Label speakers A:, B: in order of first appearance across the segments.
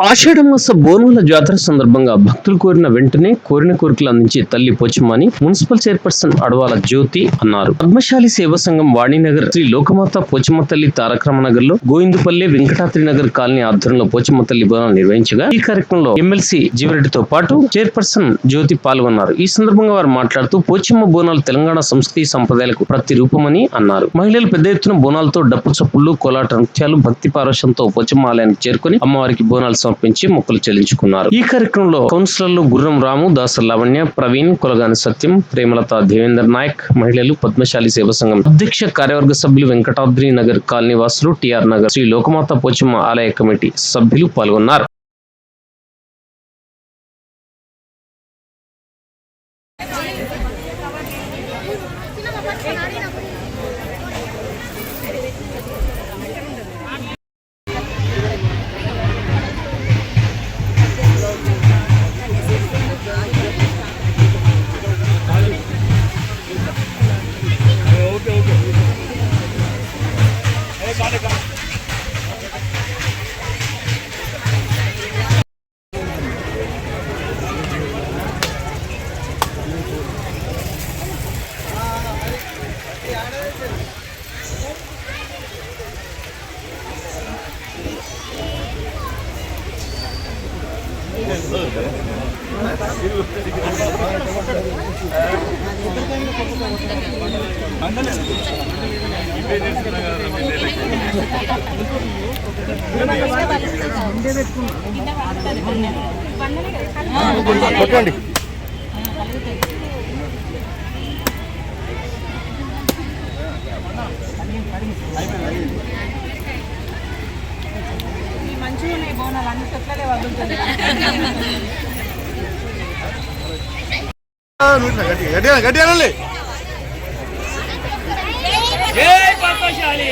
A: ఆషాఢమాస బోనాల జాతర సందర్భంగా భక్తులు కోరిన వెంటనే కోరిన కోరికలు అందించే తల్లి పోచమ్మ అని మున్సిపల్ చైర్పర్సన్ అడవాల జ్యోతి అన్నారు. పద్మశాలి సేవా సంఘం వాణినగర్ శ్రీ లోకమాత పోచమ్మ తల్లి తారకరామనగర్ లో గోవిందుపల్లి వెంకటాద్రి నగర్ కాలనీ ఆధ్వర్యంలో పోచమ్మ తల్లి బోనాలు నిర్వహించగా ఈ కార్యక్రమంలో ఎమ్మెల్సీ జీవరెడ్డితో పాటు చైర్పర్సన్ జ్యోతి పాల్గొన్నారు. ఈ సందర్భంగా వారు మాట్లాడుతూ పోచమ్మ బోనాలు తెలంగాణ సంస్కృతి సంప్రదాయాలకు ప్రతిరూపమని అన్నారు. మహిళలు పెద్ద ఎత్తున బోనాలతో డప్పు చప్పుళ్లు కోలాట నృత్యాలు భక్తి పారవశ్యంతో పోచమ్మ ఆలయానికి చేరుకుని అమ్మవారికి బోనాలు సమర్పించి మొక్కులు చెల్లించుకున్నారు. ఈ కార్యక్రమంలో కౌన్సిలర్లు గుర్రం రాము, దాస లావణ్య, ప్రవీణ్, కొలగాని సత్యం, ప్రేమలత, దేవేందర్ నాయక్, మహిళలు, పద్మశాలి సేవా సంఘం అధ్యక్ష కార్యవర్గ సభ్యులు, వెంకటాద్రి నగర్ కాలనీ వాసులు, టిఆర్ నగర్ శ్రీ లోకమాత పోచమ్మ ఆలయ కమిటీ సభ్యులు పాల్గొన్నారు.
B: కొట్టండి.
C: మంచిగా ఉన్నాయి బోనాలు అన్ని చెట్లనే వదులుతుంది.
B: గట్టిగా
D: జై పద్మశాలి.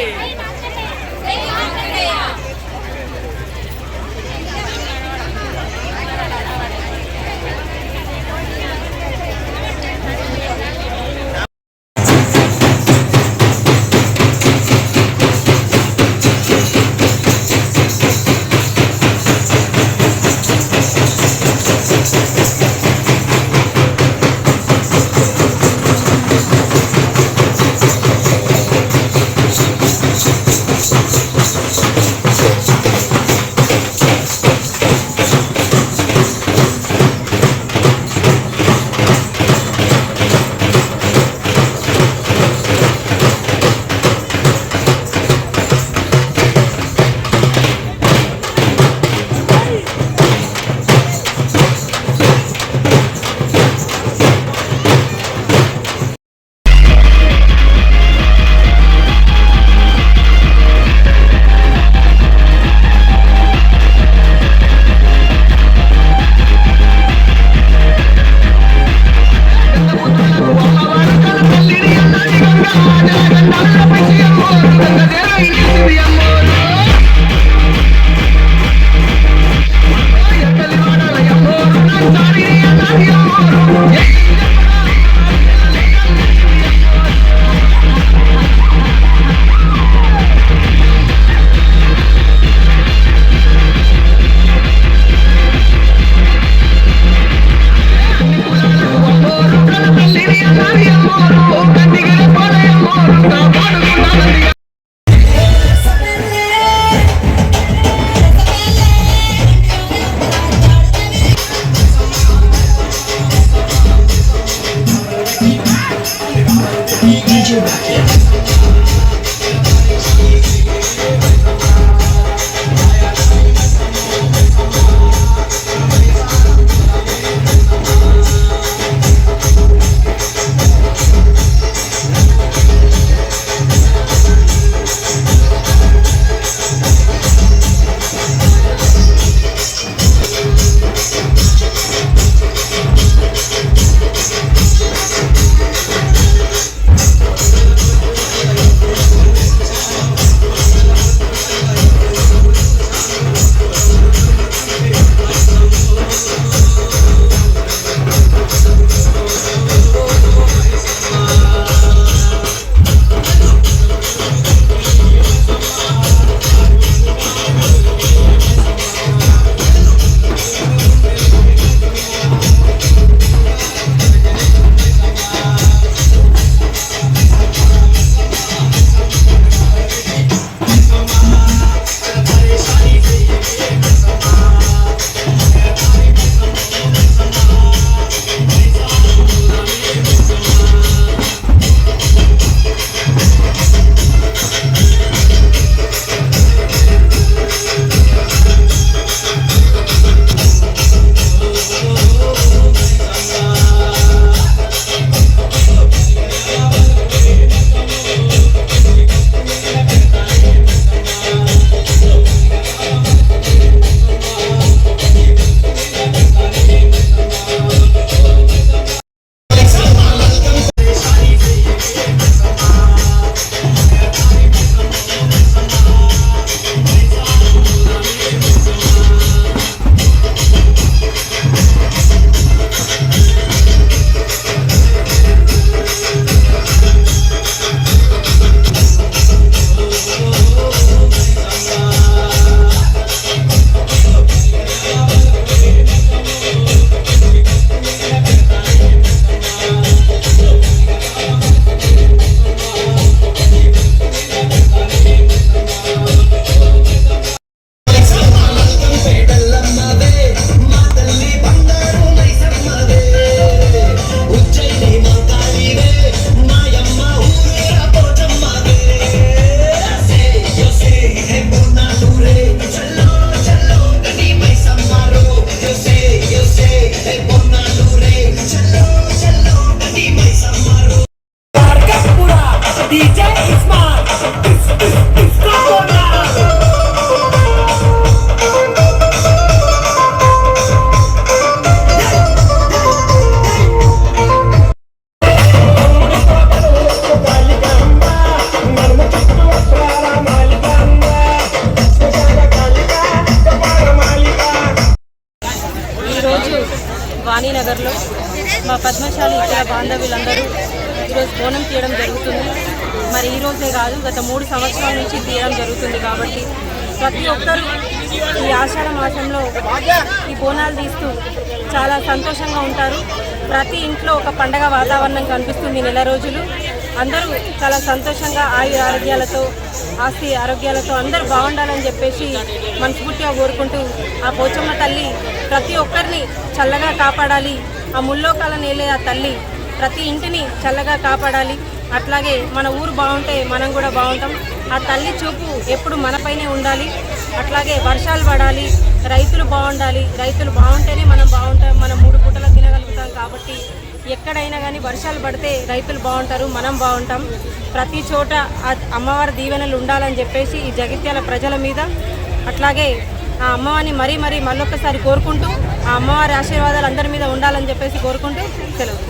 C: వాణినగర్లో మా పద్మశాలి ఇతర బాంధవ్యులందరూ ఈరోజు బోనం తీయడం జరుగుతుంది. మరి ఈరోజే కాదు, గత 3 సంవత్సరాల నుంచి తీయడం జరుగుతుంది. కాబట్టి ప్రతి ఒక్కరూ ఈ ఆషాఢ మాసంలో ఈ బోనాలు తీస్తూ చాలా సంతోషంగా ఉంటారు. ప్రతి ఇంట్లో ఒక పండగ వాతావరణం కనిపిస్తుంది. నెల రోజులు అందరూ చాలా సంతోషంగా ఆరోగ్యాలతో ఆస్తి ఆరోగ్యాలతో అందరూ బాగుండాలని చెప్పేసి మనస్ఫూర్తిగా కోరుకుంటూ ఆ పోచమ్మ తల్లి ప్రతి ఒక్కరిని చల్లగా కాపాడాలి. ఆ ముల్లోకాల నేలే ఆ తల్లి ప్రతి ఇంటిని చల్లగా కాపాడాలి. అట్లాగే మన ఊరు బాగుంటే మనం కూడా బాగుంటాం. ఆ తల్లి చూపు ఎప్పుడు మనపైనే ఉండాలి. అట్లాగే వర్షాలు పడాలి, రైతులు బాగుండాలి. రైతులు బాగుంటేనే మనం బాగుంటాం, మనం 3 పూటలు తినగలుగుతాం. కాబట్టి ఎక్కడైనా కానీ వర్షాలు పడితే రైతులు బాగుంటారు, మనం బాగుంటాం. ప్రతి చోట ఆ అమ్మవారి దీవెనలు ఉండాలని చెప్పేసి ఈ జగిత్యాల ప్రజల మీద, అట్లాగే ఆ అమ్మవారిని మరీ మళ్ళొక్కసారి కోరుకుంటూ ఆ అమ్మవారి ఆశీర్వాదాలు అందరి మీద ఉండాలని చెప్పేసి కోరుకుంటూ సెలవు.